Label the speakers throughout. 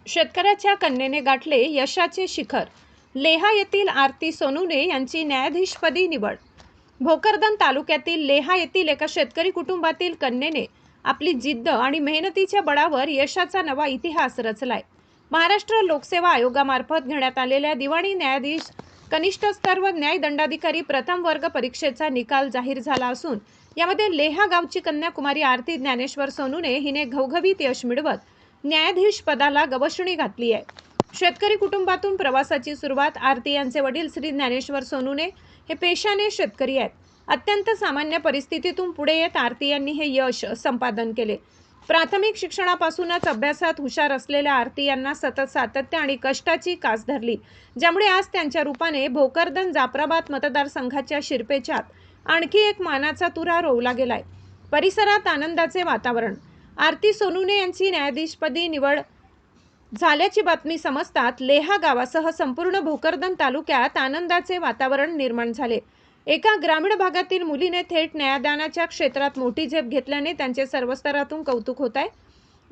Speaker 1: शेतकऱ्याच्या कन्येने गाठले यशाचे शिखर. लेहा येथील आरती सोनूने यांची न्यायाधीशपदी निवड. भोकरदन तालुक्यातील लेहा येथील एका शेतकरी कुटुंबातील कन्येने आपली जिद्द आणि मेहनतीच्या बळावर यशाचा नवा इतिहास रचलाय. महाराष्ट्र लोकसेवा आयोगामार्फत घेण्यात आलेल्या दिवाणी न्यायाधीश कनिष्ठ स्तर व न्याय दंडाधिकारी प्रथम वर्ग परीक्षेचा निकाल जाहीर झाला असून यामध्ये लेहा गावची कन्या कुमारी आरती ज्ञानेश्वर सोनूने हिने घवघवीत यश मिळवत न्यायाधीश पदाला गवसणी घातली आहे. शेतकरी कुटुंबातून प्रवासाची सुरुवात. आरती यांचे वडील श्री ज्ञानेश्वर सोनूने हे पेशाने शेतकरी आहेत. अत्यंत सामान्य परिस्थितीतून पुढे येत आरती यांनी हे यश संपादन केले. प्राथमिक शिक्षणापासूनच अभ्यासात हुशार असलेल्या आरती यांना सतत सातत्य आणि कष्टाची कास धरली, ज्यामुळे आज त्यांच्या रूपाने भोकरदन जाफराबाद मतदारसंघाच्या शिरपेचात आणखी एक मानाचा तुरा रोवला गेलाय. परिसरात आनंदाचे वातावरण. आरती सोनूने यांची न्यायाधीशपदी निवड झाल्याची बातमी समजतात लेहा गावासह संपूर्ण भोकरदन तालुक्यात आनंदाचे वातावरण निर्माण झाले. एका ग्रामीण भागातील मुलीने थेट न्यायदानाच्या क्षेत्रात मोठी झेप घेतल्याने त्यांचे सर्व स्तरातून कौतुक होत आहे.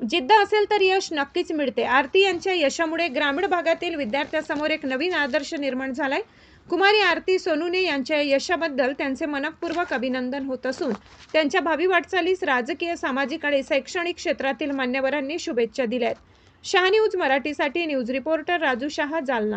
Speaker 1: जिद्द असेल तर यश नक्कीच मिळते. आरती यांच्या यशामुळे ग्रामीण भागातील विद्यार्थ्यांसमोर एक नवीन आदर्श निर्माण झालाय. कुमारी आरती सोनूने यांच्या यशाबद्दल त्यांचे मनपूर्वक अभिनंदन होत असून त्यांच्या भावी वाटचालीस राजकीय, सामाजिक आणि शैक्षणिक क्षेत्रातील मान्यवरांनी शुभेच्छा दिल्या आहेत. शाह न्यूज मराठीसाठी न्यूज रिपोर्टर राजू शाह, जालना.